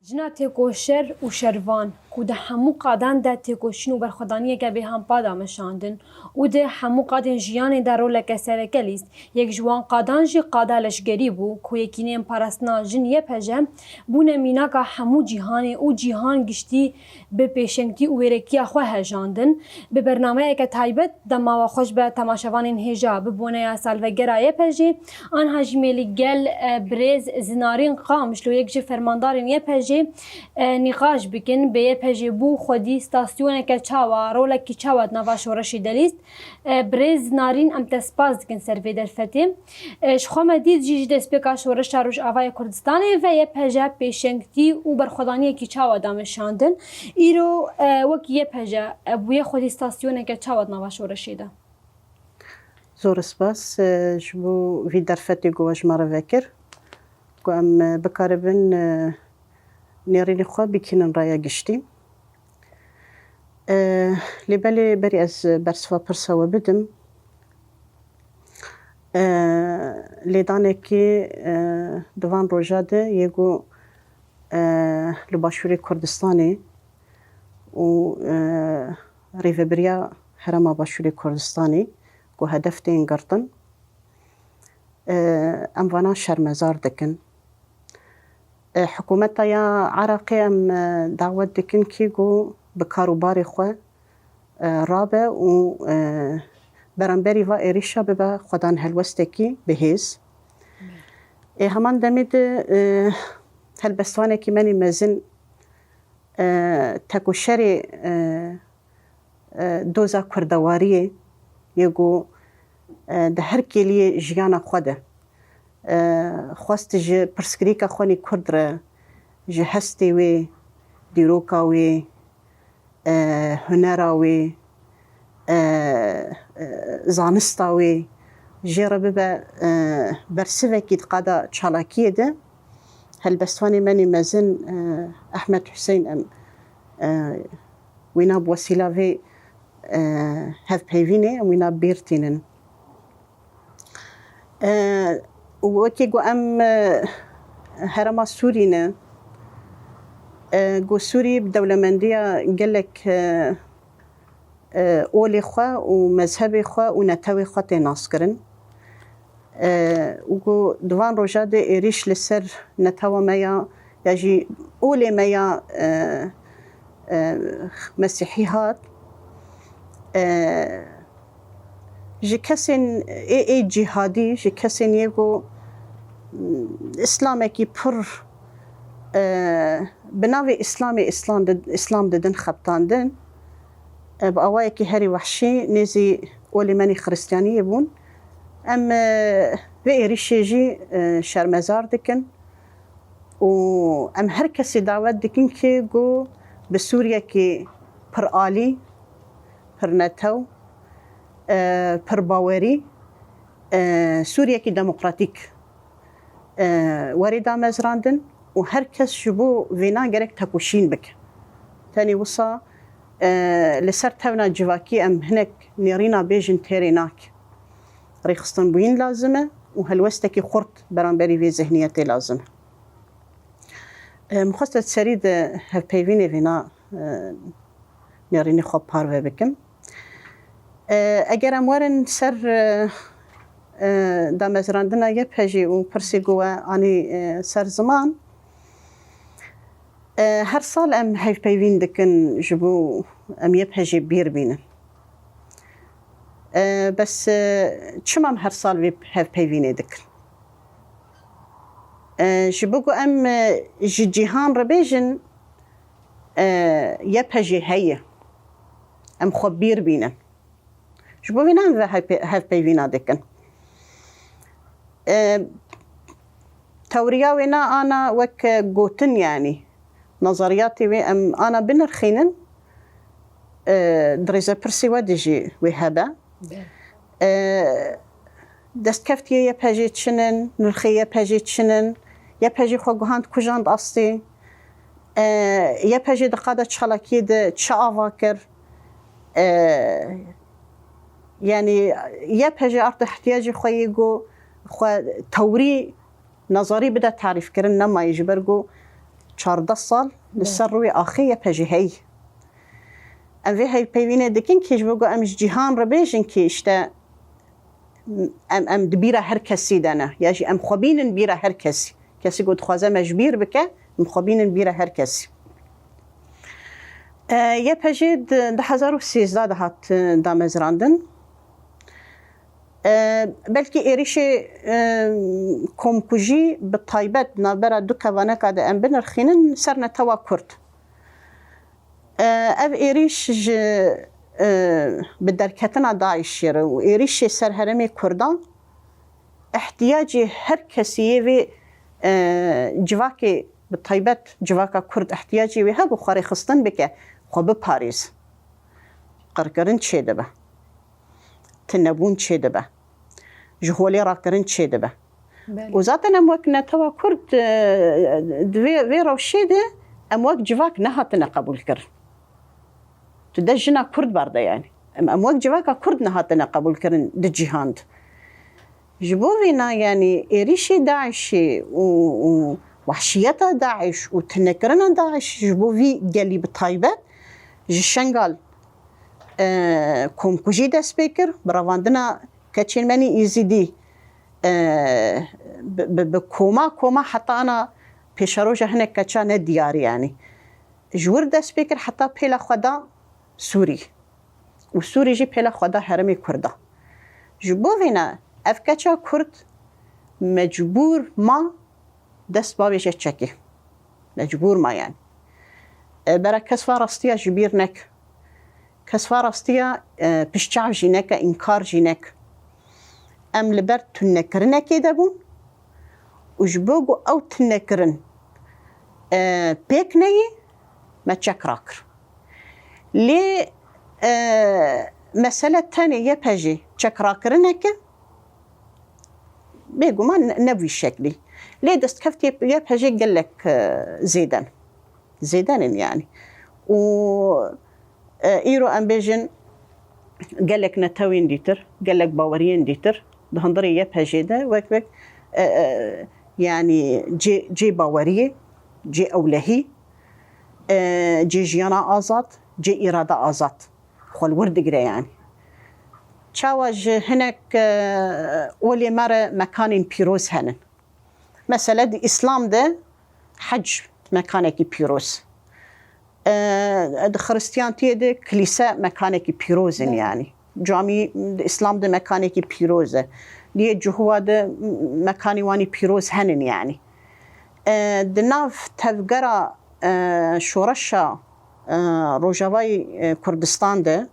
جنا تێکۆشەر و شەروان و دە هەموو قادان دا تێکۆشین و بەرخۆدانیەکە بێ هەمپادا مەشاندن و دە هەموو قادên ژیانێدا ڕۆلێکە سەرەکە لیست یەک ji wan qadan jî qada leşgerî bû ku yekîneyên parastina jin yê peje bûne mînaka hemû cîhanê û cîhan giştî bi pêşengtî û wêrekiya xwe hejandin bi bernameyeke taybet dema we xweş be temaşevanên hêja bi boneya salvegera yê pejê aniha jî mêlî gel birêz zinarîn qamişlo yek ji fermandarên yê pejê nîqaş bikin bê yê pejê bû xwedî stasyoneke çawa rolekî çawa di nava şoreşê de lîst birêz zinarîn em te spas dikin ser vê derfetê ji xwe me dît jî ji destpêka şoreşa Rojavayê Kurdistanê ve yê peje pêşengtî û berxwedaniyekî çawa da meşandin îro wekî yê peje bûye xwedî stasyoneke çawa di nava şoreşê de. زۆر سپاس ji bo vî derfetê ku we ji me re vekir ku em bikaribin nêrînê xwe bikînin raya giştî. Lêbelê berî ez bersiva pirsa we bidim lêdanekî di van roja de yê got li Başûrê Kurdistanê û rêveberiya Herêma Başûrê Kurdistanê ku hedef tên girtin em vanan şermezar dikin. Hikûmeta ya Iraqê em dawet dikin kî got bi karûbarê xwe rabe û beramberî va êrişa bibe xwedan helwestekî bihêz. Heman demê de helbestvanekî menî mezin tekoşerê doza kurdewariyê yê got di her kêliyê jiyana xwe de xwest ji pirsgirêka xwenî Kurd re ji hestê wê dîroka wê hunera wê zanista wê jê re bibe bersivekî di qada çalakiyê de helbestvanê menî mezin Ehmed Hüseyn em wîna bi wesîla vê hevpeyvînê em wîna bêr tînin. Wekî got em Herêma Sûrî ne got Sûrî bi dewlemendiya gelek olê xwe û mezhebê xwe û netewê xwe tê naskirin û got di van roja de êrîş li ser netewa me ya jî olê me ya mesîhî hat ji kesên ê cîhadî ji kesên yê got İslamekî pir bi navê Islamê İslam didin xebtandin bi awayekî herî wehşî nêzî olê menî xiristiyaniyê bûn em vê êrişê jî şermezar dikin û em her kesî dawet dikin kî got bi Sûriyekî pir alî pir netew pir bawerî Sûriyekî demokratîk werê damezrandin û her kes ji bo vêna gerek tekoşîn bike. Tenê wisa li ser tevna civakî em hinek nêrîna bêjin têrê nake. Rêxistinbûyîn lazim e û helwestekî xurt beramberî vê zihniyetê lazim e. Mixwest ez serî di hevpeyvînê vêna nêrînê xwe parve bikim. Eger em werin ser damezrandina yê pejê û pirsê got we anî ser ziman her sal em hevpeyvîn dikin ji bo em yê pejê bêr bînin. Bes çima em her sal vê hevpeyvînê dikin? Ji bo ku em ji cîhan re bêjin yê pejê heye em xwe bêr bînin. Ji bo vê ne em ve hevpeyvîna dikin. Tewriya wê ne ana wek gotin yanî nazariyatê wê em ana binirxînin di rêzepirsê we de jî wê hebe. Destkeftiyê yê pejê çinin, nirxê yê pejê çinin, yê pejê xwe guhand kujand astê, yê pejê di qada çalakiyê de çi ava kir, yanî yê pejê artı ihtiyacê xwe yê got xwe tewrî nazarî bide tarîfkirin nemayê ji ber got 14 سال لسر روی آخی یه پجی هی ام وی هی پیوینه دکن کهش بگو امش جهان رو بیشن که اشتا ام دبیره هر کسی دانه یعنی ام خوابینن بیره هر کسی گود خوازه مجبیر بکه ام خوابینن بیره هر کسی یه پجی 2013 دهات دامزراندن بلکه ایریش کمکوژی به طایبت نبرد دو کوانه که ام بنرخینن سر نتوا کرد او ایریش به درکتنا داعش شیره و ایریش سر هرمی کردان احتیاجی هر کسی و جواکی به طایبت جواکا کرد احتیاجی و هبو خاری خستن بکه خواب پاریز قرقرن چه دبه تنبون چه دبه جهولی را کرن چه دبه و ذاتن اموک نتوا کرد دوی روشی ده اموک جواک نهاتنا قبول کرد تو ده جنا کرد برده یعنی اموک جواکا کرد نهاتنا قبول کرن ده جهاند جبو وینا یعنی ایریشی داعشی و وحشیت داعش و تنکرن داعش جبو وی گلی بطایبت جشنگال کمکوژی دست بکر براواندنا کچین منی ایزیدی به کوما حتی انا پیشروج هنک کچا ندیاری یعنی جور دست بکر حتی پیلا خدا سوری و سوری جی پیلا خدا هرمی کرده جبو وینا اف کچا کرد مجبور ما دست باویش چکی مجبور ما یعنی برای کسوا راستیا جبیر نک کسوا راستیا پشچاو جینک انکار جینک ام لبر تنکرنه که دبون و جبوگو او تنکرن پیک نهی ما چک راکر لی مسئله تاني یه پجی چک راکرنه که بيقو ما نبوي شكلي ليه دست كفت يبهجي قال لك زيدان يعني و ايرو امبيجن قال لك نتاوين ديتر قال لك باوريين ديتر دهندري يبهجي ده وك يعني جي باوريه جي اولهي جي جيانا آزاد جي إرادة آزاد خل ورد قرا يعني تشاوج هناك ولي مرة مكان بيروز هنن مثلا دي إسلام ده حج مكانك بيروز خريستيانتي ده كنيسة مكانك بيروز يعني جامي الإسلام ده مكانك بيروزه ليه جهوا ده مكاني واني بيروز هنن يعني دناف تفقرا شورشا روجاواي كردستان ده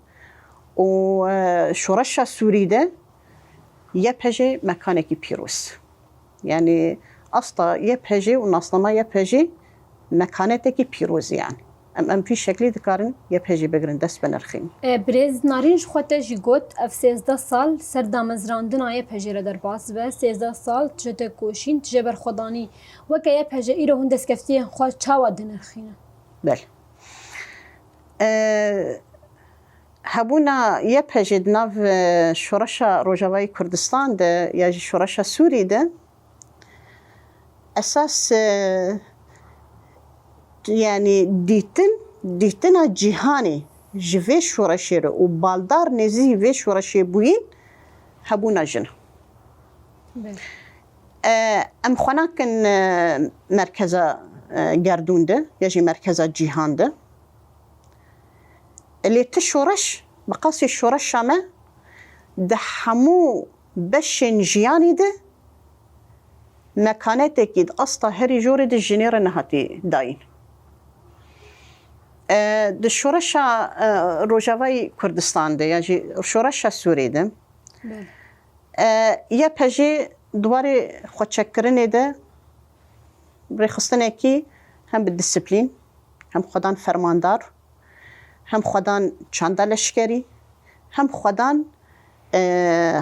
و شورش سوری ده یه پجه مکانکی پیروز یعنی اصلا یه پجه و ناسنما یه پجه مکانتکی پیروز یعنی ام في شکلی دکارن یه پجه بگرن دست بنرخیم برز نارینج خواته جی گوت اف 13 سال سر دامزراندن آیه پجه را در باز و 13 سال تجده کوشین تجه برخودانی وکه یه پجه ایرو هون دست کفتی خواه چاوا دنرخینه بله هبونا یه پجید ناو شورش روجاوای کردستان ده یا شورش سوری ده اساس یعنی دیتن جهانی جوی شورشی رو و بالدار نزی وی شورشی بوین هبونا جن ام خوناکن مرکز گردون ده یا مرکز جهان ده اللي تشورش بقاسي الشورش شامه ده حمو بشن جياني ده مكانتك يد أسطا هري جوري ده الجنيرة نهاتي داين ده الشورش روجاواي كردستان ده يعني الشورش سوري ده يا بجي دواري خوتشكرني ده بريخستني كي هم بالدسبلين هم خدان فرماندار هم خودان چند لشکری هم خودان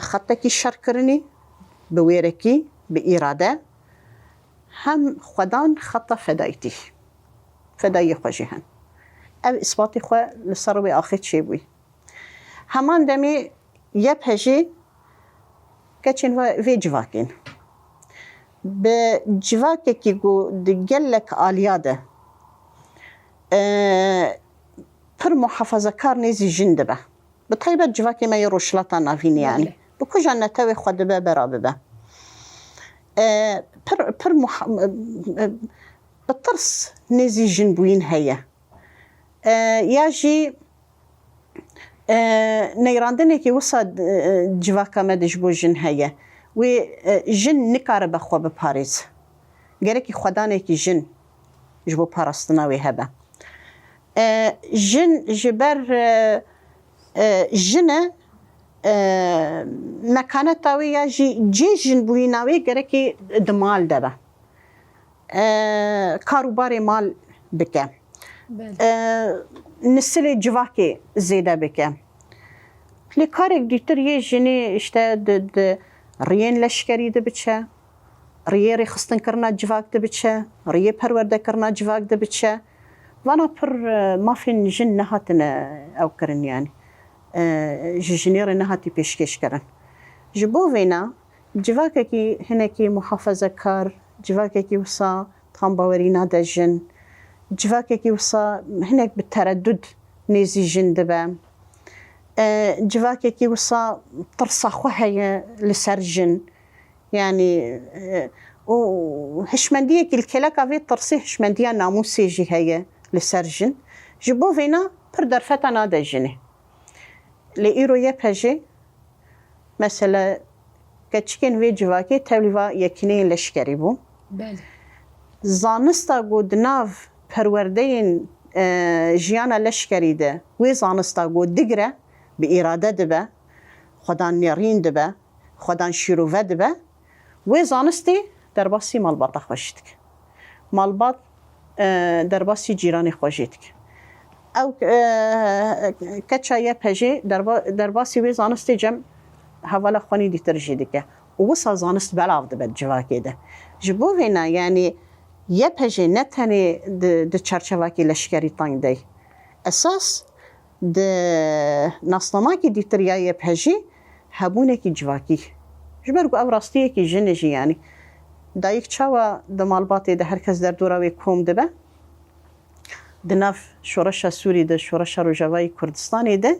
خطکی شر کرنی به ویرکی به اراده هم خودان خط فدایی خوشیهن او اثباتی خو لسر و آخر چی بوی همان دمی یه پجی کچین و وی جواکین بجواكي جو دجلك آلياده پر محافظه کار نیزی جنده به بطیبه جواکی ما روشلاتا نافین یعنی بکجا نتوی خود به برابه به بطرس نیزی جن بوین هیه یا جی نیراندنه که وصد جواکا ما دجبو جن هیه و جن نکاره بخوا بپاریز گره که خدانه که جن جبو پارستناوی هبه جن جبر جنه مکانه تاوی یا جی جن بوی ناوی گره که دمال دبه کاروبار مال بکه نسل جواکی زیده بکه لی کارک دیتر یه جنی اشته ریین لشکری ده بچه ریه ریخستن کرنا جواک ده بچه ریه پرورده کرنا جواک ده بچه وانا پر ما فين جن نهاتنا او كرن يعني جنير نهاتي بيشكش كرن جبو فينا جواكي هناكي محافظة كار جواكي وصا تنباورينا دا جن جواكي وصا هناك بالتردد نيزي جن دبا جواكي وصا ترصا خوهي لسر جن يعني وهشمندية الكلاكا في ترصي هشمندية ناموسي جي هي لسرجن جبو فينا پر درفتا نادا جنه لإيرو يبهجي مثلا كتشكين في جواكي توليفا يكينين لشكري بو زانستا قود ناف پروردين جيانا لشكري ده وي زانستا قود دقرة بإرادة دبا خدان نيرين دبا خدان شيروفة دبا وي زانستي درباسي مالباطا خوشتك مالباط درباسی جیرانی خوشیدک. او کچای پجی درباسی وی زانستی جم حوالا خونی دیتر جیدکه. و وصل زانست بلاو دبد جواکی ده. جبو وینا یعنی یه پجی نتنی د چرچواکی لشکری تانگ دی. اساس د ناسناماکی دیتر یه پجی هبونه کی جواکی. جبرگو او راستیه کی جنجی یعنی. دایک چاوا دمالباتی ده هر کس در دوراوی کوم دبه دناف شورش سوری ده شورش روجاوی کردستانی ده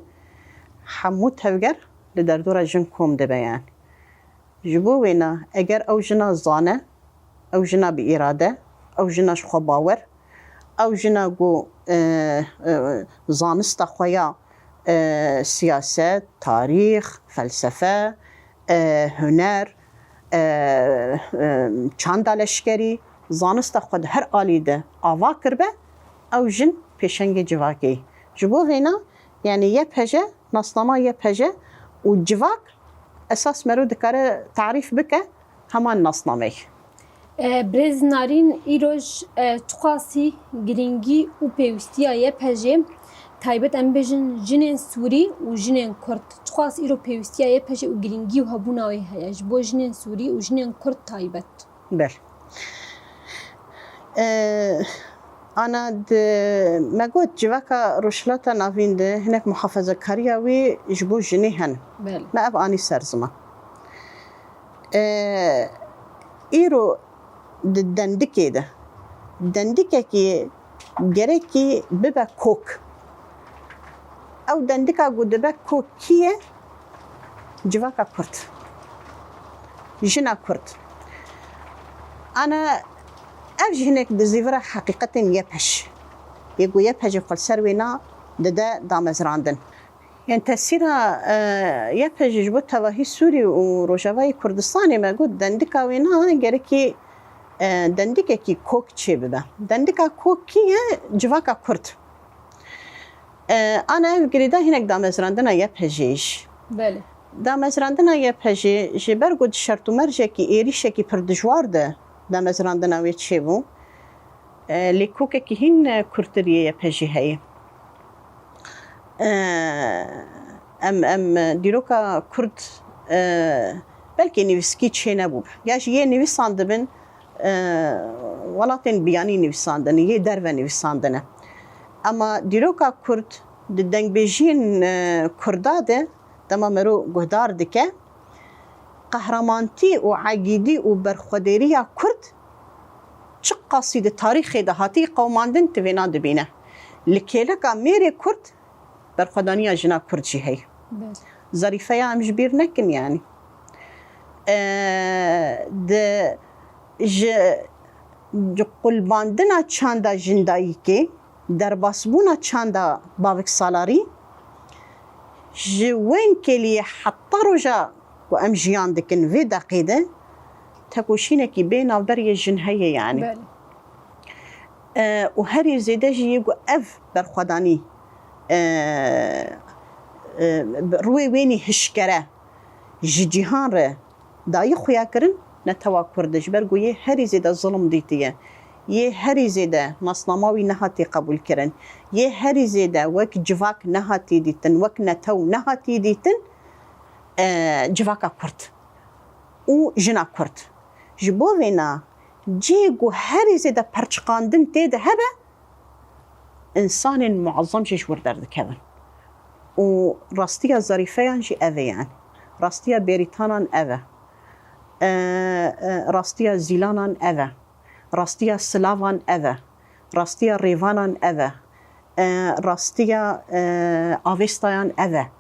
همو توگر لدر دورا جن کوم دبه یعنی جبو وینا اگر او جنا زانه او جنا بی اراده او جناش خو باور او جنا گو زانست خویا سیاست تاریخ فلسفه هنر چند لشکری زانست خود هر آلی ده آوا کربه او جن پیشنگ جواکی جبو وینا یعنی یه پجه ناسناما یه پجه و جواک اساس مرو دکاره تعریف بکه همان ناسنامه برز نارین ایروش تخاصی گرینگی و پیوستیا یه پجه تایبت ام بجن جنین سوری و جنین کرد تخاص ایرو پیوستیا یه پجه و گرینگی و هبوناوی هیاج بو جنین سوری و جنین کرد تایبت بله أنا مجود جواكا روشلاتا نافيند هناك محافظة كارياوي جبو جنيهن ما أبغاني سرزمة إيرو دندكي ده دندكي كي جريكي ببا كوك أو دندكا قد ببا كوكية جواكا كرت جنا كرت أنا أفجي هناك دزيفرا حقيقة يبهش يقول يبهش يقول سروينا دا دامزراندن يعني تسيرا يبهش جبوتها وهي سوري وروجاوي كردستاني ما قد دندكا وينا جريكي دندكا كي كوك تشي ببا دندكا كوكي جواكا كرد أنا قريدا هناك دامزراندنا يبهجيش بله دامزراندنا يبهجي جبر قد شرط مرجكي إيريشكي پردجوار ده دامزراندنا وی چه بو لیکوکه که هین کرتریه پجی هی ام دیروکا کرد بلکه نویسکی چه نبود یاش یه نویسانده بن ولاتن بیانی نویساندنه یه در و نویساندنه اما دیروکا کرد دنگ بیجین کرداده دما مرو گهدار دکه قهرمانتي وعقيدي وبرخوديريا كرد چه قصيدة تاريخي ده هاتي قوماندن تبينا دبينه لكيلكا ميري كرد برخودانيا جنا كرد جي هي ظريفة يا مش بير نكن يعني ده قلباندنا چاندا جندایی که در باسبونا چاندا باوک سالاری جوين كلي حتى رجا وام جيان دكن في دقيقه تكوشينكي بين وبري الجنهيه يعني وهري زيدا جيغو اف برخداني روي ويني هشكره جيهان ر داي خويا كرن نتوا كردج برغو يه هري زيدا ظلم ديتيه يه هري زيدا مصنماوي نهاتي قبول كرن يه هري زيدا وك جواك نهاتي ديتن وك نتو نهاتي ديتن جواكا كرد و جنا كرد جبو وينا جيغو هري زيدا پرچقاندن تيد هبه انسان معظم جيش وردر دكبن و راستيا ظريفيان جي اوه يعني راستيا بريتانان اوه راستيا زيلانان اوه راستيا سلاوان اوه راستيا ريفانان اوه راستيا آوستایان اوه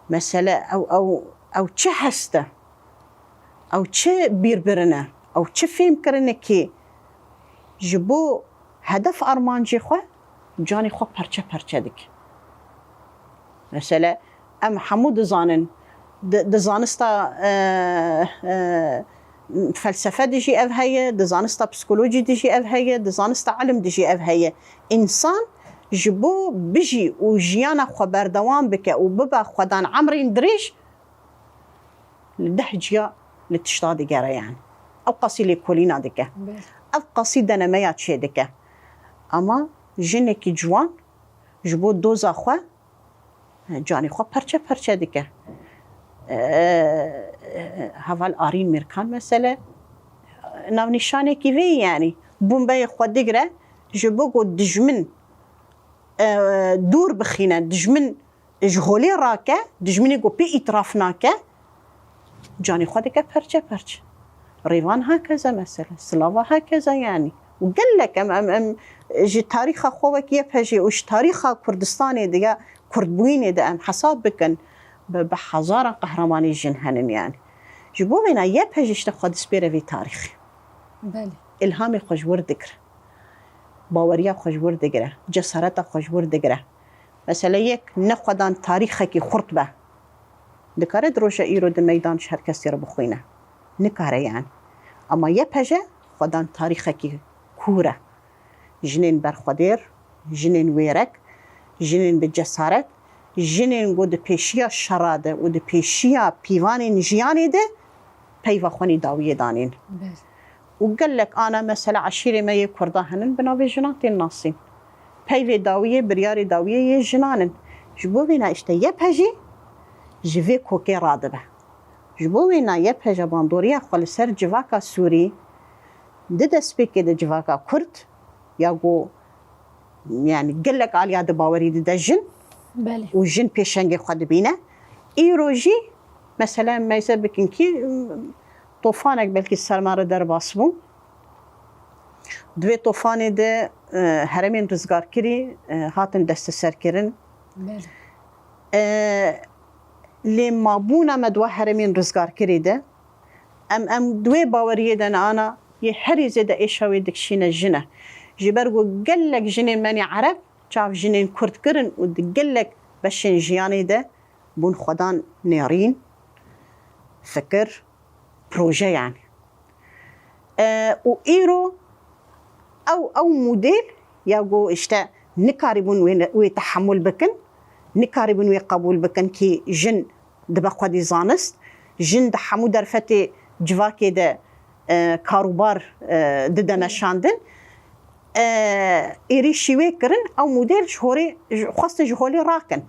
مثلا او چه هسته او چه بیربرنه او چه فهم کرنه که جبو هدف ارمانجی خو جانی خو پرچه دک مثلا ام حمود زانن دزانستا فلسفه دجي اف هي دزانستا بسيكولوجي دجي اف هي دزانستا علم دجي اف هي انسان جبو بجي وجيانا خو بردوام بك وببا خدان عمرين دريش لدحجيا لتشتادي جارا يعني او قصيلي كولينا دكه او قصيده نمايات شي دكه اما جنكي جوان جبو دوزا خو جاني خو پرچه دكه هوال آرين ميركان مثلا ناو نشانه كي في يعني بومباي خو دگره جبو دجمن دور بخينه دجمن جهولي راكه دجمني جو بي اطرافناكه جاني خو دكه پرچه ريفان هكذا مثلا سلاوا هكذا يعني وقال لك ام جي تاريخ خوك يبهجي وش تاريخ كردستاني ديا كرد بويني ده ام حساب بكن بحزارة قهرماني جنهنن يعني جبو بينا يبهجي اشتخد سبيرة في تاريخ بله الهامي خوش وردقر باوريا خوش وردقره جسارتا خوش وردقره مثلا يك نخدان تاريخك خرطبه دكاره دروجه ايرو د ميدان شهر كسي رو بخوينه نكاره يعني اما يبهجه خدان تاريخك كوره جنين برخدير جنين ويرك جنين بالجسارت جنين قد بيشيا شراده ود بيشيا بيوانين جياني ده بيوا خوني داويه دانين وقال لك انا مثلا عشيره ما يكردا هنن بناوي جنات الناصين بيوي داويه برياري داويه جنانن جبوينا اشته يبهجي جوي كوكي رادبه جبوينا يبهجه باندوريا خل سر جواكا سوري ددس بيكي د جواكا كرد ياغو يعني قال لك على يد باوري دجن بله وجن بيشنجي خد بينا ايروجي مثلا ما يسبكن كي طوفانك بلكي السرمار در باسبو دوی طوفاني ده هرمين رزگار كري هاتن دست سر كرن بله لما بونا مدوا هرمين رزگار كري ده ام دوی باوريه دن انا يحري زيدا ايشاوي دكشينا جنه جبرگو قال لك جنين ماني عرب شاف جنين كرد كرن وقال لك بشين جياني ده بون خدان نيرين فكر بروجي يعني وإيرو أو موديل ياغو اشتا نكاربون ويتحمل بكن نكاربون ويقبول بكن كي جن دبقوا دي زانست جن دحمو درفتي جواكي ده كاروبار ددنا شاندن إيري شوي كرن أو موديل شهوري خاصة جهولي راكن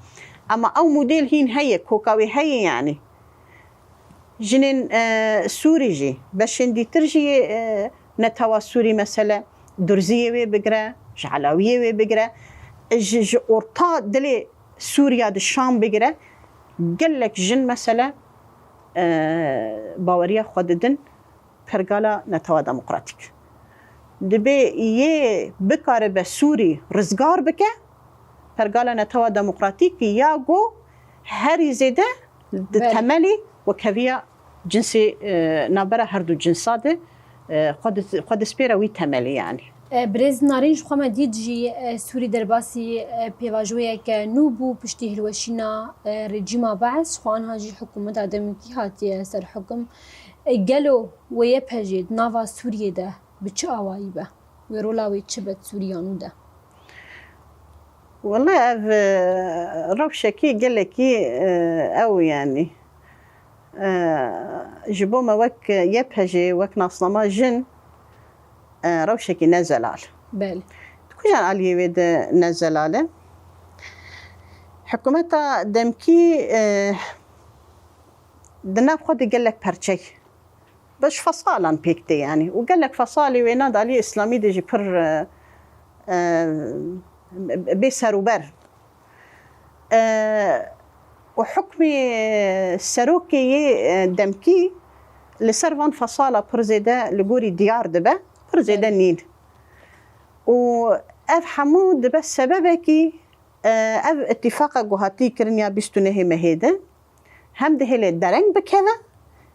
أما أو موديل هين هي كوكاوي هي يعني جنين سوري جي باش ندي ترجي نتوا سوري مثلا درزية بقرا جعلاوية بقرا ج أورطا دلي سوريا د الشام بقرا قال لك جن مثلا باوریا خود دن پرگالا نتوا دموکراتیک دبی یه بکاره به سوری رزگار بکه پرگالا نتوا دموکراتیک یا گو هری زیده تملی و کویا جنسی نابره هر دو جنساده خود سپیره وی تملی یعنی برز نارنج خو ما دید جی سوری درباسی پیواجوی که نو بو پشتی هلوشینا رژیم بعث خوان هاجی حکومت آدمی هاتی سر حکم گلو و یه پجید نوا سوریه ده به چه آوایی به و رولاوی چه بد سوریانو ده والله روشكي قال لك او يعني جبو ما وك يبهجي وك ناصلما جن روشكي نزلال بله كوجان علي ويد نزلاله حكومتا دمكي دنا خد قال لك برشي باش فصالا بيكتي يعني وقال لك فصالي وينا دالي اسلامي ديجي بر بسر وبر وحكمي السروكي دمكي لسرفان فصالة برزيدا لقوري ديار دبا برزيدا نيل وأف حمود دبا سببكي أف اتفاق قوهاتي كرنيا بستونه مهيدا هم دهيلي درنگ بكذا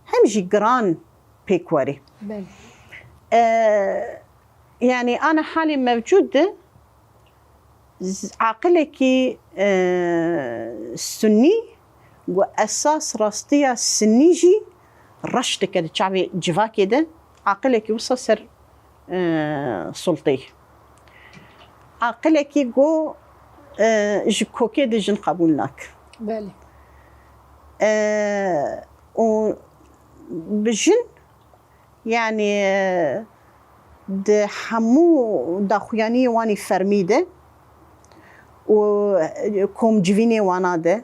هم جي جران بيكوري بله يعني أنا حالي موجودة عاقلكي السني وأساس راستيا السنيجي رشت كده شعبي جفا كده عاقلكي وصصر سلطي عاقلكي جو جكو كده جن قبولناك بله وبجن يعني ده حمو داخوياني واني فرميده وكم جفيني واناده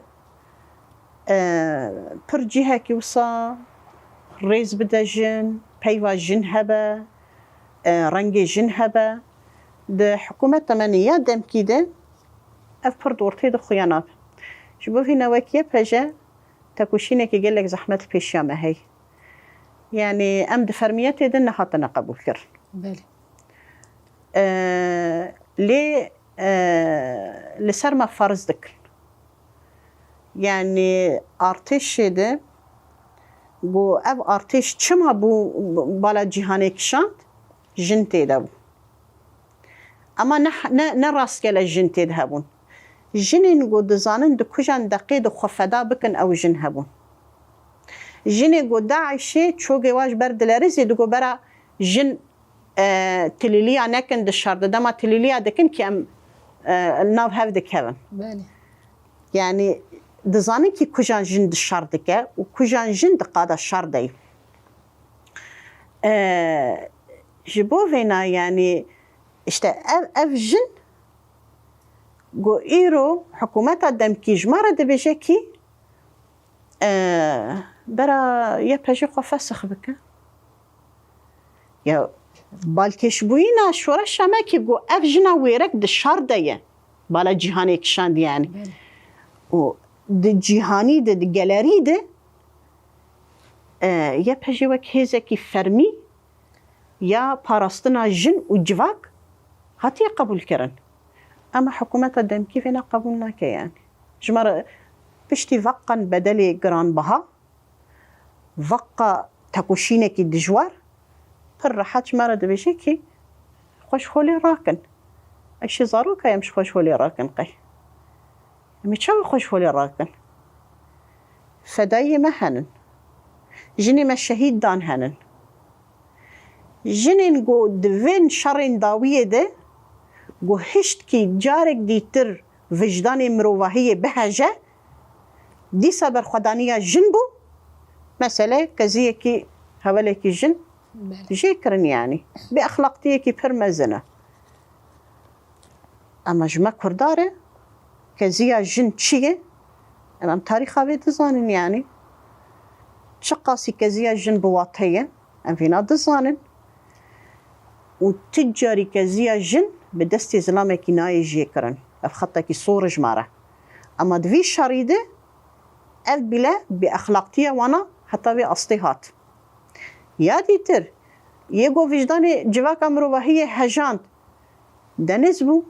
پر جهة كي وصا ريز بدا جن بيوا جن هبا رنجي جن هبا ده حكومة تمانية دم كده أف پر دورتي ده خيانات شبو في نواكيه بجا تاكوشيني كي قال لك زحمة البيشامة هي يعني أم دفرميتي دنا حاطنا قبول كر بله ليه لسر ما فرض دكن يعني ارتش ده بو اب ارتش چما بو بالا جهاني كشانت جنتي ده اما نه راست كلا جنتي ده هبون جنين قو دزانن دو كجان دقيد خفدا بكن او جن هبون جني قو داعشي چوغي واج بردلاريزي دو برا جن تليليا نكن دشارد دما تليليا دكن كي ام الناف هاف دكهن بله يعني دزاني كي كجان جن دشاردكه وكجان جن دقادا شاردي جبو فينا يعني اشتا اف جن قو ايرو حكومتا دمكي جمارة دبيجيكي برا يبهجي قفاسخ بك يا بالكش بوينا شورا شماكي قو اف جنا ويرك دشارديه بالا جهاني كشاند يعني و د جهاني د جاليري ده يبهجي وك هيزكي فرمي يا باراستنا جن وجواك هاتي قبول كرن اما حكومة الدمكي فينا قبولناك يعني جمار بشتي فقا بدلي جران بها فقا تاكوشينكي دجوار فرحات مرة دبيشيكي خوش خولي راكن اشي زاروكا يمش خوش خولي راكن قي متشاوي خوش خولي راكن فداي ما هنن جني ما الشهيد دان هنن جني نقو دفين شرين داوية ده قو هشت كي جارك ديتر وجداني مروواهية بهجة دي سابر خدانية جنبو مسألة كزيه كي هوليكي جن جيكرن يعني بأخلاقتيه كي برمزنة أما جمع كردارة كزيه جن تشيه أمام تاريخها بيتزانن يعني شقاسي كزيه جن بواطية أم فينا دزانن وتجاري كزيه جن بدستي زلامة كناية جيكرن أفخطة كي صور جمارة أما دفي شريدة أف بلا بأخلاقتيه وانا حتی وی استی هات یادی تر یگو وجدان جواکا مروحی هجاند دنیز بو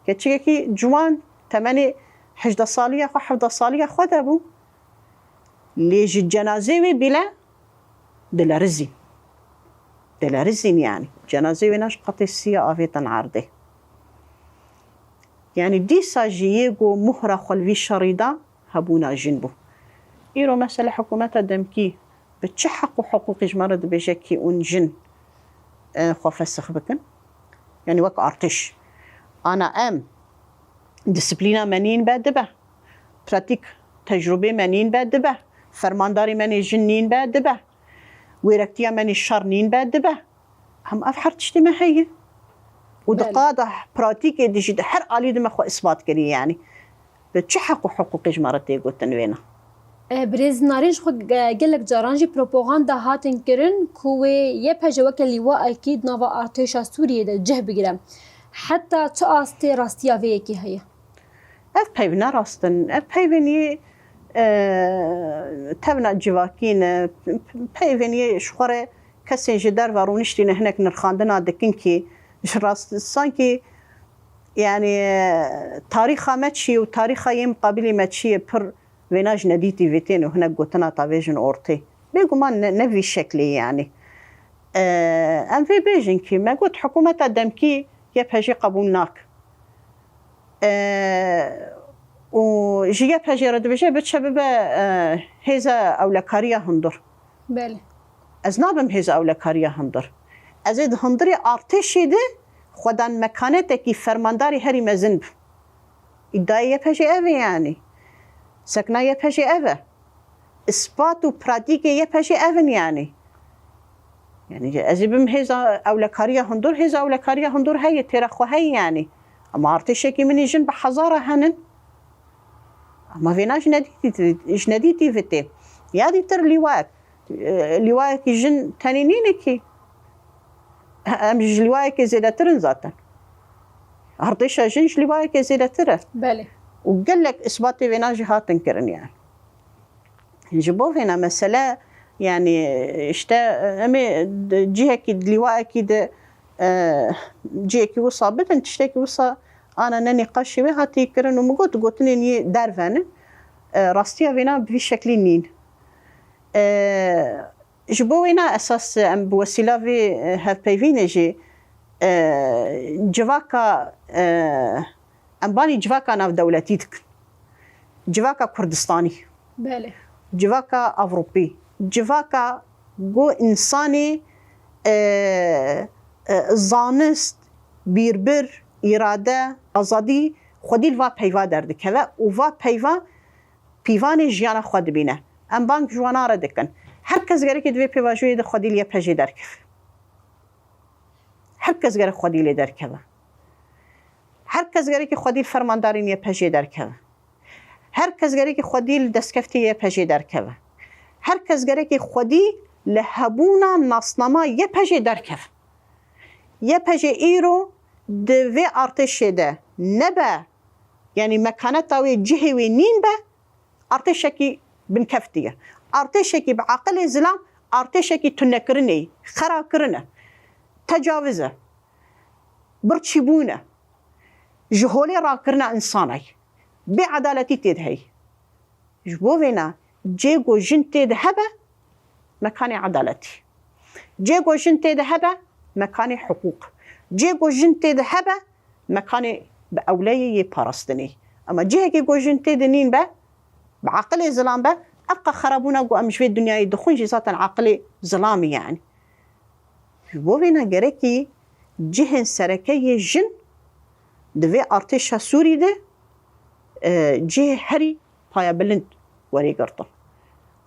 که چیه که جوان تمنی 18 سالیه خو 17 سالیه خود بو لیج جنازه وی بلا دلارزين يعني جنازه وی ناش قطع سیه آویتن عرضه يعني دي ساجييغو مهرة خلوي شريدة هبونا جنبو إيرو مثلا حكومة دمكي بتشحق حقوق جمرد بجاكي اون جن خوفسخ بكن يعني وك ارتش انا ديسبلينا منين بادبه براتيك تجربه منين بادبه فرمانداري مني جنين بادبه ويركتيا مني الشرنين بادبه هم افحر تشتي ما هي ودقاده براتيك ديجي حر الي دم خو اثبات كري يعني بتشحق حقوق جمرد تيغو تنوينا برز نارنج خود گلک جارانجی پروپاگاندا هاتن کرن کوه یه پجوه که لیوا اکید نوا ارتش سوریه ده جه بگیرم حتی چه آسته راستیا وی کی هیا اف پیونا راستن اف پیونی تبنا جواکین پیونی شخوره کسی جدار وارونشتی نهنک نرخاندنا دکن کی راست سانکی يعني تاريخ ماتشي وتاريخ يم قبل ماتشي بر ويناج نديتي فيتين وهنا قوتنا طافيجن اورتي بيقو ما نفي شكلي يعني ام في بيجن كي ما قلت حكومة دمكي يبهجي قبولناك وجي يبهجي رد بيجي بتشبب هيزا اولكاريا هندر بله ازنابم هيزا اولكاريا هندر ازيد هندري ارتشي ده خودان مكانتكي فرمانداري هري مزنب ادعي يبهجي اوي يعني سكنا يبهجي اوه اثبات وبراتيك يبهجي اون يعني ازيبم هيزا اولكاريا هندور هيزا اولكاريا هندور هي تيرخو هي يعني اما ارتشكي من جنب حزاره هنن اما فيناش نديتي فيتي يادي تر لواك جن تانينينكي امج لواك زيدا ترن ذاتا ارتشا جنش لواك زيدا تر بله وقال لك اثباتي فيناجي هاتن كرن يعني جبوا فينا مسألة يعني اشتا امي جهه كي لواء كي جهه كي وصا بدن تشتكي وصا انا نني قاشي هاتي كرن ومقوت قوتني ني دارفان راستيا فينا بشكل نين جبوا هنا اساس ام بوسيله في هاف بيفينجي جواكا امباني جواكا ناف دولتيتك جواكا كردستاني بله جواكا أوروبي جواكا جو إنساني زانست بيربر إرادة أزادي خودی الوا پیوا دردک و ووا پیوا پیوان جیان خود بینه ام بانک جوانا را دکن هر کس گره که دوی پیوا جوی خودی لیا پجی درکف هر کس گره خودی لی درکه هر کس گره که خودی فرمانداری نیا پجی درکه هر کس گره که خودی دستکفتی یه پجی درکه هر کس گره که خودی لهبونا ناسنما یه پجی درکه یه پجی ایرو دوی ارتش ده نبا يعني مكانتها وجهي ونين به ارتشكي بنكفتيه ارتشكي بعقل زلام ارتشكي تنكرني خراكرنا تجاوزه برتشبونه جهولي راكرنا انساني بعدالتي تدهي جبوفينا جيغو جنتي ذهبه مكاني عدالتي جيغو جنتي ذهبه مكاني حقوق جيغو جنتي ذهبه مكاني بأولية يبارستني أما جهة جوجنتي دنين با بعقل زلام با أبقى خرابونا جو أمشي الدنيا يدخون جزاتا عقل زلامي يعني بوفينا جريكي جهة سركية جن دوي ارتشا سوري ده جهة هري بايا بلند وري قرطن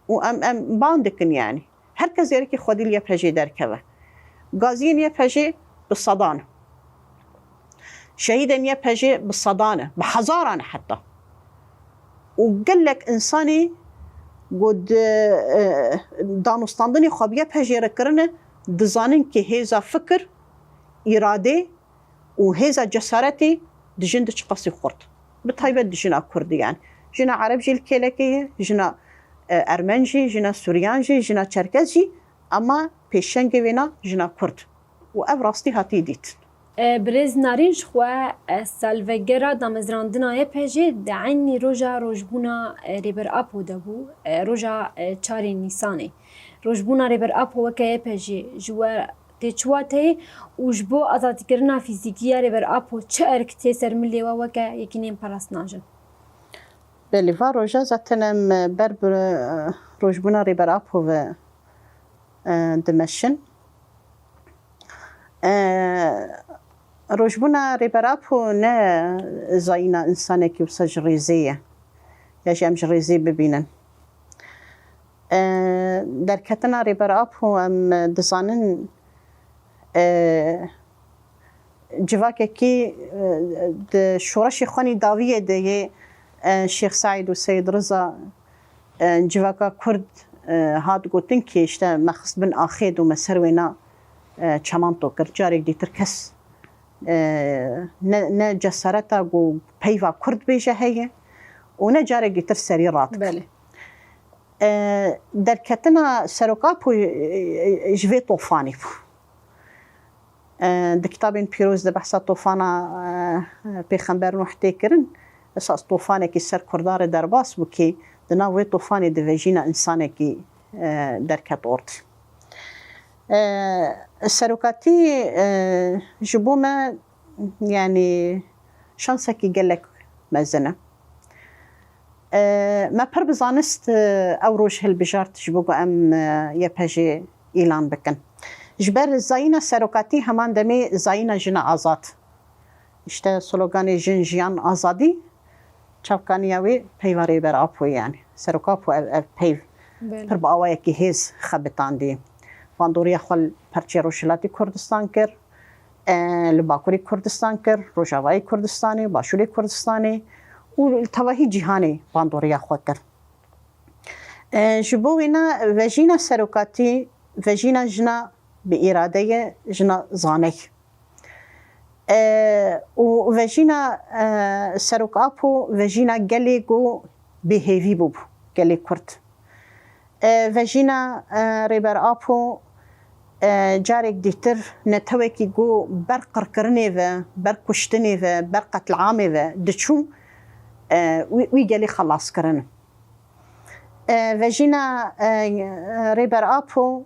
وأم باندكن يعني هركز جريكي خودي لي بهجي دركبه غازين يبهجي بالصدانة شهيدا يبهجي بالصدانة بحزارة حتى وقال لك إنساني قد دانستاندني خواب يبهجي ركرنا دزانن كي هيزا فكر إرادة وهيزا جسارتي دجندش قصي خورت بطيبة دجنا كردي يعني جنا عرب جيل كيلكية جنا ارمنجی جنا سوریانجی جنا چرکزی اما پیشنگ وینا جنا کرد و اف راستی هاتی دیت برز نارین شخوا سالوگرا دامزراندنای پجی دعینی روژا روژبونا ریبر اپو دبو روژا چاری نیسانه روژبونا ریبر اپو وکه پجی جوا تچواته وجبو آزادی کردن فیزیکیه ریبر اپو چه ارکتی سرملی و وکه یکی نیم پرست ناجن بله و روژا زتنم بر روژبونا ریبر اپو و دمشن روژبونا ریبراپو نه زاینا انسانه که وسا جریزیه یا جام جریزی ببینن در کتنا ریبراپو ام دزانن جواکه کی د شورش خانی داویه ده شیخ سعید و سید رضا جواکا کرد هاد گوتن که اشته مخص بن آخید و مسر وینا چمان تو کرد جارک دیتر کس نه جسارتا گو پیوا کرد بیجه هیه و نه جارک دیتر سری رات بله در کتنا سروکاپو جوی طوفانی بو د کتابین پیروز د بحثا طوفانا پیغمبر نوح تکرن اساس طوفانه کی سر کردار درباس بو کی د ناوی طوفانی د ویجینا انسانه کی در کت اورد سروکاتی جبو ما يعني شانسكي قالك مزنة ما پر بزانست او روش هالبجارت جبوغو ام يبهجي اعلان بكن جبر زاينا سروكاتي همان دمي زاينا جنا آزاد اشته سلوغاني جن جيان آزادي چاوكانياوي پیواري بر آپو يعني سروكاپو پیو پر با آوايا كي هيز خبتان دي باندوريا خال پرچه روشلاتی کردستان کر لباکوری کردستان کر روجاوایی کردستانی باشوری کردستانی و تواهی جهانی باندوريا خال کر جبوینا وجینا سروکاتی وجینا جنا به اراده جنا زانه و وجینا سروک آپو وجینا گلی گو بهیوی بو گلی کرد وجینا ریبر آپو جارك ديتر نتوكي جو برقر كرني و بركشتني و برقة العامة و دشو ويجالي خلاص كرن وجينا ريبر آبو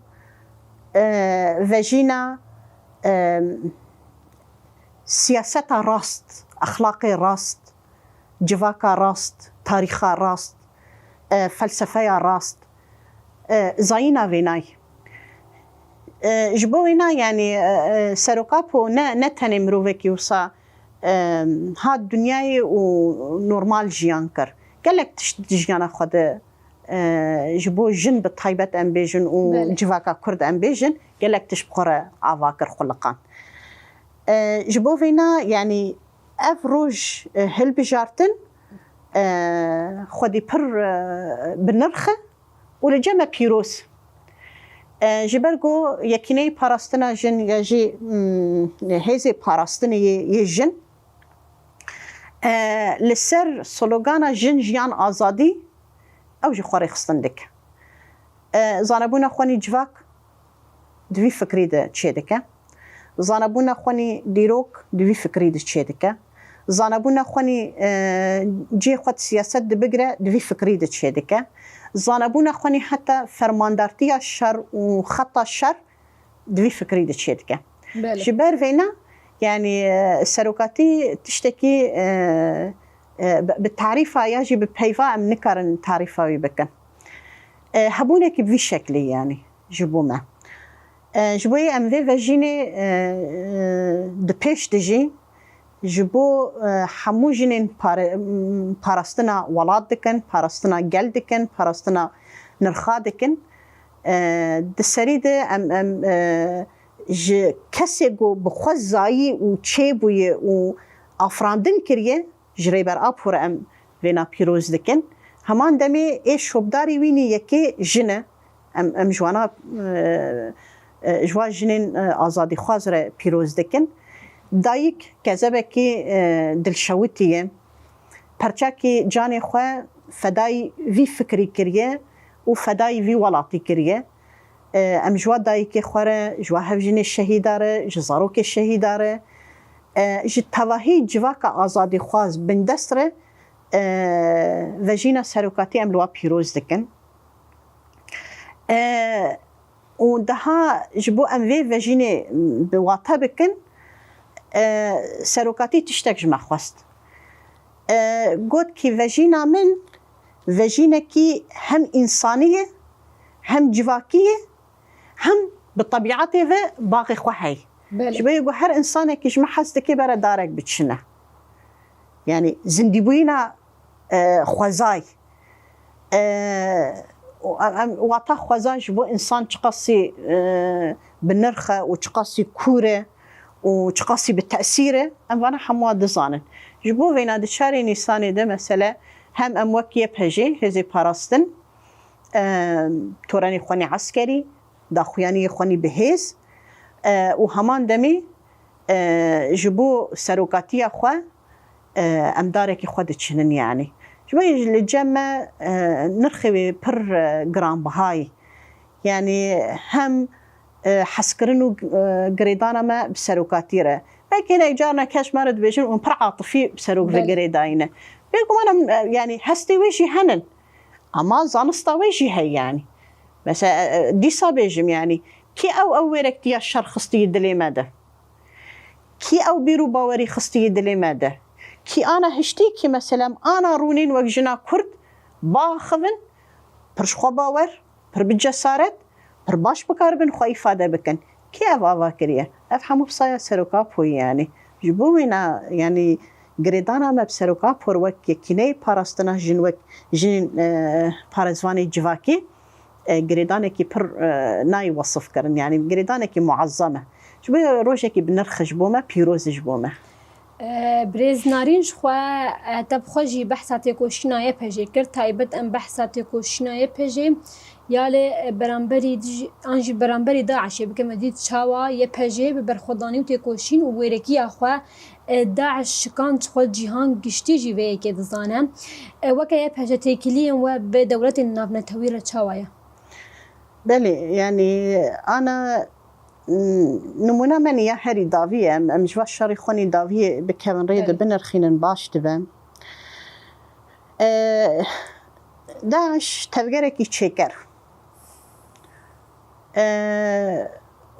وجينا سياسة راست أخلاقي راست جواكا راست تاريخا راست فلسفة راست زاينا ويناي جبوينا يعني سروكابو نتني مروفك يوصا هاد دنياي ونورمال جيانكر قالك تشتجيانا خد جبو جن بطيبة أمبيجن وجواكا كرد أمبيجن قالك تشبقر عواكر خلقان جبوينا يعني أفروج هل بجارتن خدي بر بنرخة ولجمع بيروس جبرگو یکینه پاراستنا جن یجی هزی پاراستنی یجن لسر سلوگانا جن جیان آزادی او جی خواری خستندک زانبونا خوانی جواک دوی فکری ده چه دکه زانبونا خوانی دیروک دوی فکری ده چه دکه زانبونا خوانی جی خود سیاست ده بگره دوی فکری ده چه دکه زانبونا خوانی حتی فرماندارتی شر و خطا شر دوی فکری ده چه دکه جبر وینا يعني سروكاتي تشتكي بالتعريفة يجي ببيفا ام نكرن تعريفة بكن هبونك بفي شكل يعني جبوما جبوي ام في فاجيني دبيش دجي جبو حمو جنين باراستنا ولاد دكن باراستنا جل دكن باراستنا نرخا دكن دسريده ام ج کسی گو بخواه زایی و چه بویه و آفراندن کریه جری بر آب ام وینا پیروز دکن همان دمی ای شبداری وینی یکی جنه ام جوانا جوا جنین آزادی خواز را پیروز دکن دایک کذبه که دلشوتیه پرچه که جان خواه فدای وی فکری کریه وفداي في ولاتي كريه ام جوا دايكي خوره جوا هفجين الشهيداره جزاروك الشهيداره جي تواهي جواكا آزادي خواز بندستره وجينا سروكاتي ام لوا بيروز دكن ودها جبو ام في وجيني بواتا بكن سروكاتي تشتك جمع خواست قد كي وجينا من وجينا كي هم إنسانية هم جواكية هم بطبيعته باقي خوحي شبه يقول هر إنسانة كيش ما حسدك برا دارك بتشنه يعني زندبوينا خوزاي واتا خوزاي جبو إنسان تقصي بالنرخة وتقصي كورة وتقصي بالتأثير أنا حمواد دزانن جبو فينا دشاري نيساني ده مثلا هم أموكية بهجي هزي باراستن توراني خواني عسكري داخوياني خواني بهيز وهمان دمي جبو سروكاتي أخوا أمدارك خود تشنن يعني جبو الجمع نرخي بر جرام بهاي يعني هم حسكرنو قريدانا ما بسروكاتيره لكن إيجارنا كاش مارد بيجون ونبر عاطفي بسروك في قريداينه بيقوم أنا يعني هستي ويجي هنن أما زانستا ويجي هي يعني بس دي صابيجم يعني كي أو ويرك تيا الشر خستي يدلي ماذا كي أو بيرو باوري خستي يدلي ماذا كي أنا هشتي كي مثلا أنا رونين وجنا كرد باخذن برشخوا باور بر بجسارت بر باش بكاربن خو إفادة بكن كي أبغى كريه أفهموا بصايا سروكا بوي يعني جبونا يعني قريدانا ما بسروكا بور وك كيني باراستنا جنوك جن بارزواني جواكي قريدانا كي بر ناي وصف كرن يعني قريدانا كي معظمة جبو روجا كي بنرخ جبوما بيروز جبوما بريز نارين شخوا تبخجي بحثاتي كوشناية بهجي كر تايبت ام بحثاتي كوشناية بهجي يالي برانبري انجي برانبري داعش بكم ديت شاوا يبهجي ببرخداني وتيكوشين وويركي اخوا داعش كان تخل جيهان قشتي جيوه كي دزانه وكا يبهجي تيكليا وبدولة النابنة تويرة شاوايا بلي يعني أنا نمونا من يا هري دافية مجوا الشري خوني دافية بكمن ريد بنرخين باش تبان داعش تفجرك يتشكر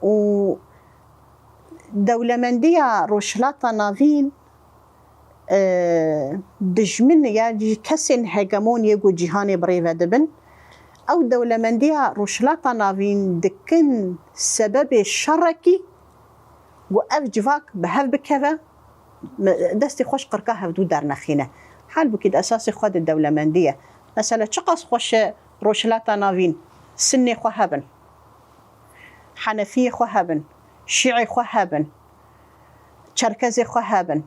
و دولة مندية روشلاتا نافين دجمن يعني كسن هجمون يجو جهاني بريفة دبن أو دولة مندية روشلاتا نافين دكن سبب الشركي وأف جفاك بهف بكذا دستي خوش قركاها بدو دار نخينة حال بكيد أساسي خود الدولة مندية مثلا شقص خوش روشلاتا نافين سني خوهبن حنفية خوهبن شيعي خوهبن تشركزي خوهبن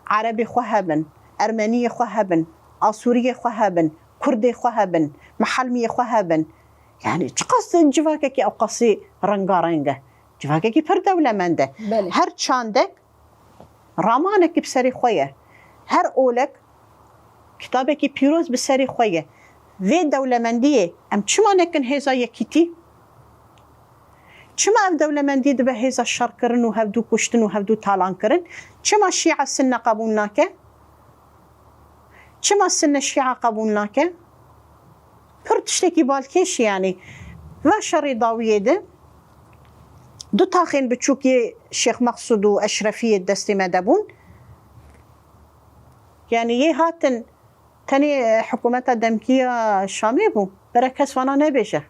عربي خوهبن أرمنية خوهبن آسورية خوهبن كردي خوهبن محلمية خوهبن يعني تقصد جواكي أو قصي رنجا رنجا جواكي بر دولة منده هر چاندك رامانك بسري خوية هر أولك كتابك بيروز بسري خوية في دولة مندية أم چما نكن هزا يكيتي چما أف دولة مندية دبه هزا الشر كرن وهفدو كشتن وهفدو تالان كرن چما الشيعة السنة قبولناك چما السنة الشيعة قبولناك پرتشتكي بالكيش يعني وشري ضاوية ده دو تاخين بتشوكي الشيخ مقصود وأشرفية دستي مدبون يعني يهاتن تاني حكومة الدمكية الشامي بو بركز وانا نبيشه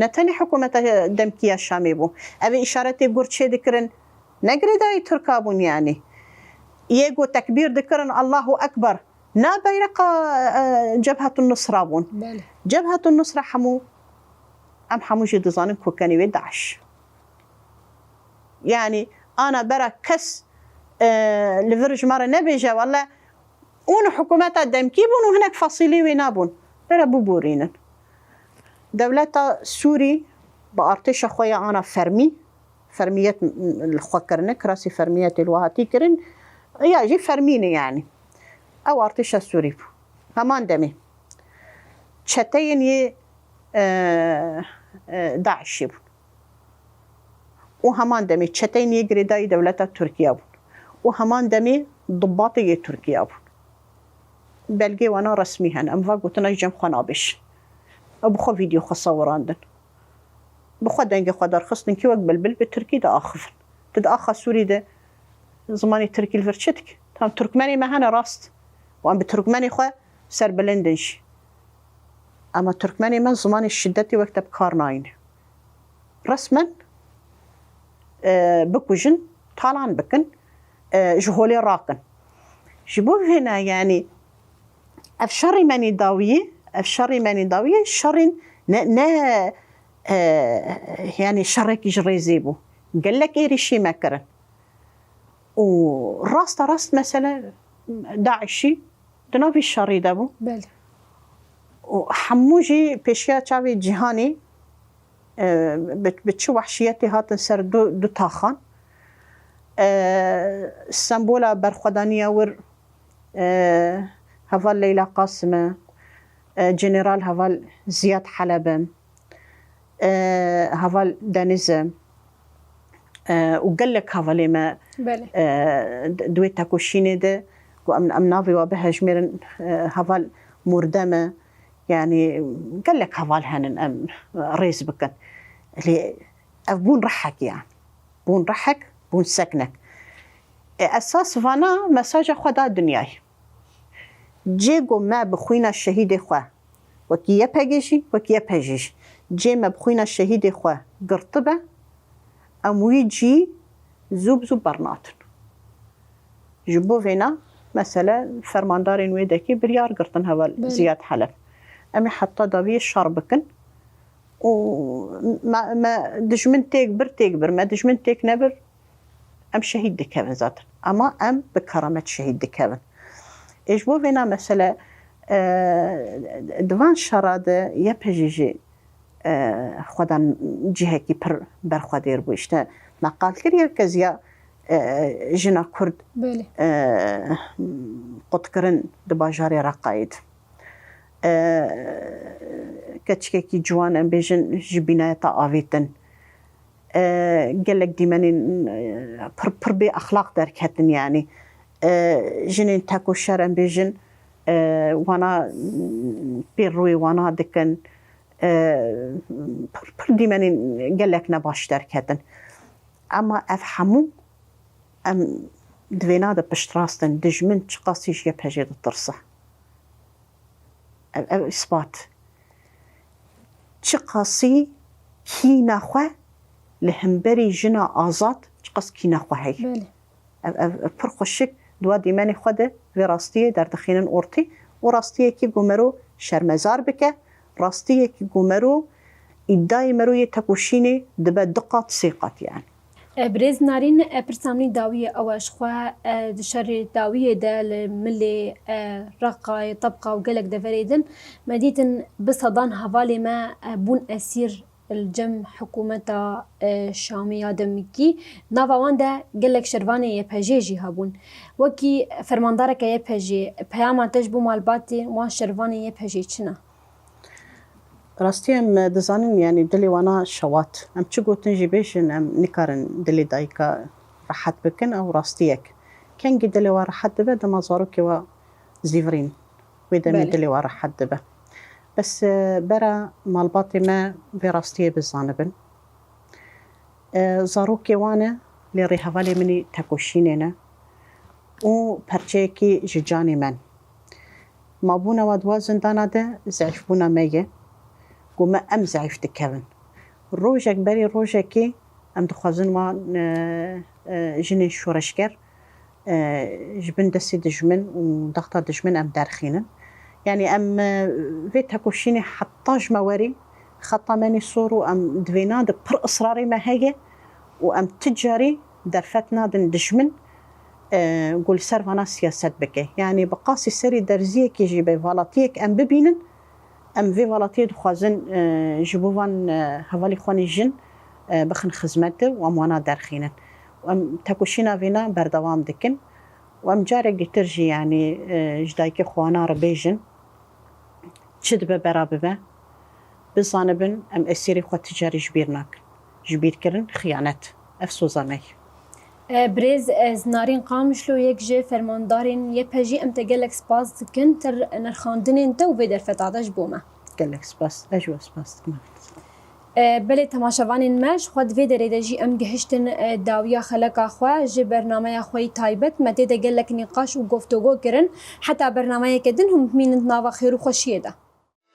نتاني حكومة الدمكية الشامي بو أبي إشارتي بقرشي ذكرن نقري داي تركابون يعني يجو تكبير ذكرن الله أكبر نا بيرق جبهة النصرة بون جبهة النصرة حمو أم حمو جي دزانن كوكاني ويدعش يعني أنا برا كس لفرج مرة نبيجة والله ونو حكومات الدمكيبون وهناك فاصلي وينابون برا ببورينن دولة سوري بأرتش خويا أنا فرمية الخوكرنك راسي فرمية الوهاتي كرن يجي فرميني يعني أو أرتش سوري همان دمي شتين داعشی بون و همان دمی چتین یگریدای دولت ترکیه بون و همان دمی ضباطی ترکیه بون بلگی وانا رسمی هن ام و گوتنا جم خنابش بخو ویدیو خصوراندن بخو دنگ خو درخستن کی وقت بلبل به ترکی دا آخفن تد آخا سوری ده زمانی ترکی الفرچتک تام ترکمنی مهنا راست و ام به ترکمنی خو سر بلندنش اما ترکمنی من زمان الشدتی وقت بکار ناین رسما بکوجن طالعن بکن جهولي راقن جبو هنا يعني افشاري ماني داويه شر نا يعني شرك يجري زيبو قال لك ايري شي مكرن وراست مثلا داعشي دنا في الشر دابو بله وحموجي بيشيا تشافي جهاني بتشو وحشيتي هاتن سر دو تاخان اسطنبول برخدانية ور هفال ليلى قاسمة جنرال هفال زياد حلبة هفال دانيزم وقال لك هفالي ما دويتا كوشيني ده وأم نافي وبها جميرن هفال مردمة يعني قال لك هفال هنن أم ريز بكن اللي بون رحك يعني بون رحك بون سكنك أساس فانا مساج خدا دنياي جيگو ما بخوينا الشهيد خواه وكي يبهجيش جي ما بخوينا الشهيد خواه قرطبة أموي جي زوب برناتن جبو فينا مثلا فرماندارين ويدكي بريار قرطن هوا زياد حلب أمي حتى دابي الشربكن وما دجمن تكبر ما دجمن تك نبر أم شهيد دكابن ذات أما أم بكرامة شهيد دكابن إيش بو فينا مثلا دوان شرادة يبهجي خدان جهكي برخدير بوشتا مقال كريا كزيا جنا كرد قطكرن دباجاري رقايد كتشكي جوان ام بيجن جبينايا آويتن قالك ديمانين بربي أخلاق دركتن يعني جنين تاكو شرم بيجن وانا بيروي وانا دكن ديمانين قالك نباش دركتن اما افهمو ام دوينا دا بشتراستن دجمن تقاسيش يبهجي الطرصة اثبات تقاسي كي ناخوه لهمبري جنا آزاد تقاس كي ناخوه هاي پرخوشک دوا دیمانی خوده و راستیه در دخینن اورتی و راستیه که گومرو شرمزار بکه راستیه که گومرو ادعای مروی تکوشینی دبه دقات سیقات يعني برز نارين برسامني داوية أواش خوا دشر داوية دال ملي رقاي طبقة وقلق دفريدن مديتن بصدان هوالي ما بون أسير الجم حكومة شامية دمكي نافوان ده قلك شرفاني يبهجيجي هابون وكي فرماندارك يبهجي بياما تجبو مالباتي وان شرفاني يبهجي چنا راستي ام دزانين يعني دلي وانا شوات ام تشغو تنجي بيشن ام نكارن دلي دايكا راحت بكن او راستيك كان قد دلي وراحت دبا دما زاروكي و زيفرين ويدمي دلي وراحت دبا بس برا مالباتي ما براستيه بالزانبن زاروكي وانا اللي ريهافالي مني تاكوشينينا و برچيكي جيجاني من ما بونا ودوا زندانا ده زعف بونا ميه قوما ام زعف دكابن روجك بري روجكي ام دخوازن وان جنين شورشكر جبن دسي دجمن ودغطا دجمن ام دارخينن يعني ام فيت هكوشيني حطاج مواري خطا ماني صورو ام دوينا د بر اصراري ما هي وام تجاري درفتنا دجمن قول سرفانا سياسات بكي يعني بقاسي سري درزيه كي جيبي فالاتيك ام ببينن ام في فالاتي دخوازن جبوان هوالي خواني جن بخن خزمته وام وانا دارخينن وام تاكوشينا فينا بردوام دكن وام جاري ترجي يعني جدايكي خوانا ربيجن تشد ببراببه بزانبن ام اسیری خو تجاری جبیر کرن خیانت افسوزانه. برز از نارین قامشلو یک جه فرماندارین یه پجی ام تگلک سپاس دکن تر نرخاندن انتا و بدر فتادش بومه. گلک سپاس اجوا سپاس دکن. بله تماشاوانین مش خود وی دریده جی ام گهشتن داویا خلقا خواه جه برنامه خوی تایبت مده ده گلک نقاش و گفتگو کرن حتی برنامه کدن هم مینند ناوا خیر و خوشیه ده.